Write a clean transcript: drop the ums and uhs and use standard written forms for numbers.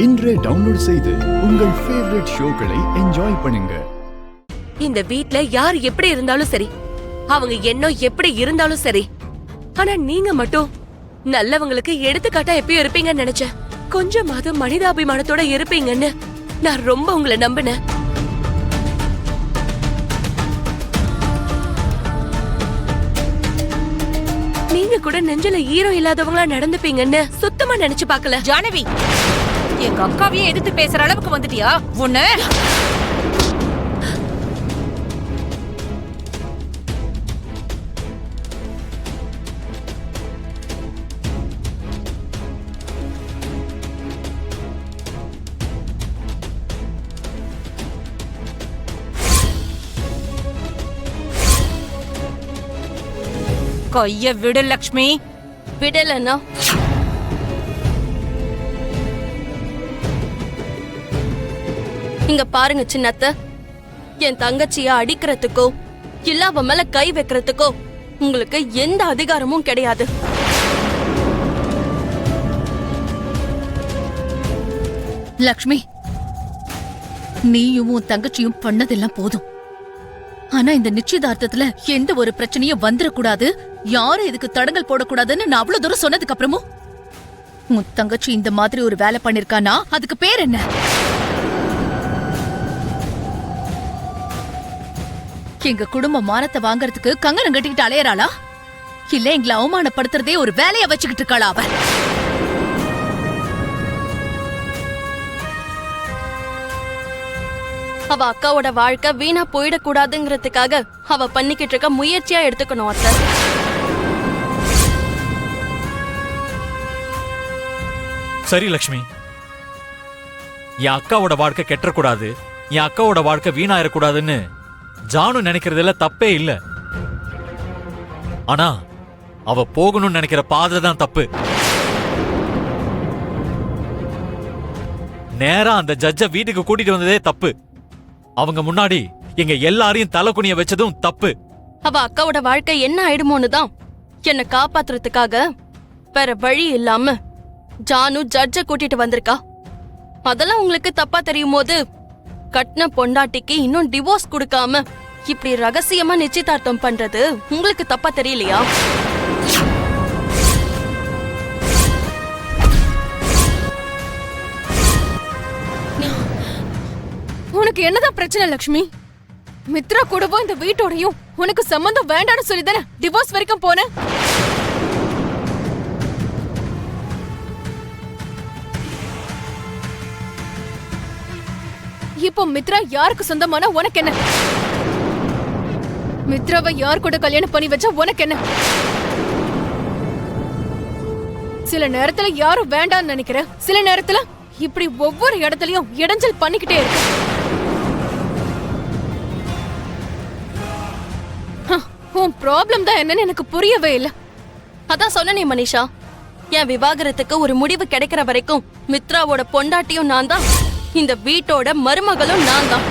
இன்றே டவுன்லோட் செய்து உங்கள் ஃபேவரட் ஷோக்களை என்ஜாய் பண்ணுங்க. இந்த வீட்ல யார் எப்படி இருந்தாலும் சரி, அவங்க எண்ணம் எப்படி இருந்தாலும் சரி, ஆனா நீங்க மட்டும் நல்லவங்களுக்கு எடுத்துக்காட்டா எப்பயும் இருப்பீங்கன்னு நினைச்சேன். கொஞ்சமாவது மனிதாபிமானத்தோட இருப்பீங்கன்னு நான் ரொம்ப உங்களை நம்பினேன். நீங்க கூட நெஞ்சில ஈரம் இல்லாதவங்களா நடந்துப்பீங்கன்னு சுத்தமா நினைச்சு பார்க்கல. ஜானவி, எங்க அக்காவையே எதிர்த்து பேசுற அளவுக்கு வந்துட்டியா? உன்ன கைய விடு லக்ஷ்மி. விடலன்னா இங்க பாருங்க சின்னத்த, என் தங்கச்சிய அடிக்கிறதுக்கோ இல்ல அவ மேல கை வைக்கிறதுக்கோ உங்களுக்கு எந்த அதிகாரமும் கிடையாது. லக்ஷ்மி, நீயும் உன் தங்கச்சியும் பண்ணதெல்லாம் போதும். ஆனா இந்த நிச்சயதார்த்தத்துல எந்த ஒரு பிரச்சனையும் வந்துடக்கூடாது, யாரும் இதுக்கு தடங்கல் போடக்கூடாதுன்னு நான் அவ்வளவு தூரம் சொன்னதுக்கு அப்புறமும் உன் தங்கச்சி இந்த மாதிரி ஒரு வேலை பண்ணிருக்கானா அதுக்கு பேர் என்ன? எங்க குடும்ப மானத்தை வாங்கறதுக்கு கங்கணம் கட்டிக்கிட்டு அலையறாளா, இல்ல எங்களை அவமானப்படுத்துறதே ஒரு வேலையா வச்சுக்கிட்டு இருக்காளா அவ? அவ அக்காவோட வாழ்க்கை வீணா போயிடக்கூடாதுங்கிறதுக்காக அவ பண்ணிக்கிட்டு இருக்க முயற்சியா எடுத்துக்கணும் அத்தை. சரி லக்ஷ்மி, என் அக்காவோட வாழ்க்கை கெட்டக்கூடாது, என் அக்காவோட வாழ்க்கை வீணாயிடக்கூடாதுன்னு ஜானு நினைக்கிறதுல தப்பே இல்ல. ஆனா அவ போகணும்னு நினைக்கிற பாதை தான் தப்பு. நேரா அந்த ஜட்ஜ வீட்டுக்கு கூட்டிட்டு வந்ததே தப்பு. அவங்க முன்னாடி எங்க எல்லாரையும் தலை குனிய வச்சதும் தப்பு. அவ அக்காவோட வாழ்க்கை என்ன ஆயிடுமோன்னு தான் என்ன காப்பாத்துறதுக்காக வேற வழி இல்லாம ஜானு ஜட்ஜ கூட்டிட்டு வந்திருக்கா. அதெல்லாம் உங்களுக்கு தப்பா தெரியும் போது கட்ன பொண்டாட்டிக்கு இன்னும் டிவோர்ஸ் கொடுக்காம இப்படி ரகசியமா நிச்சயதார்த்தம் பண்றது உங்களுக்கு தப்பா தெரியலையா? உனக்கு என்னதான் பிரச்சனை லக்ஷ்மி? மித்ரா கூடவும் இந்த வீட்டோடையும் உனக்கு சம்பந்தம் வேண்டாம்னு சொல்லிதானே டிவோர்ஸ் வரைக்கும் போன. இப்போ மித்ரா யாருக்கு சொந்தமான உனக்கு என்ன? மித்ராவை யார் கூட கல்யாணம் பண்ணி வச்சா உனக்கு என்ன? சில நேரத்துல யாரும் வேண்டாம்னு நினைக்கிற, சில நேரத்துல இப்படி ஒவ்வொரு இடத்துலயும் இடைஞ்சல் பண்ணிக்கிட்டே இருக்கு. உன் ப்ராப்ளம் தான் என்னன்னு எனக்கு புரியவே இல்ல. அதான் சொன்னனே மனிஷா, என் விவாகரத்துக்கு ஒரு முடிவு கிடைக்கிற வரைக்கும் மித்ராவோட பொண்டாட்டியும் நான் தான், இந்த வீட்டோட மருமகளும் நான் தான்.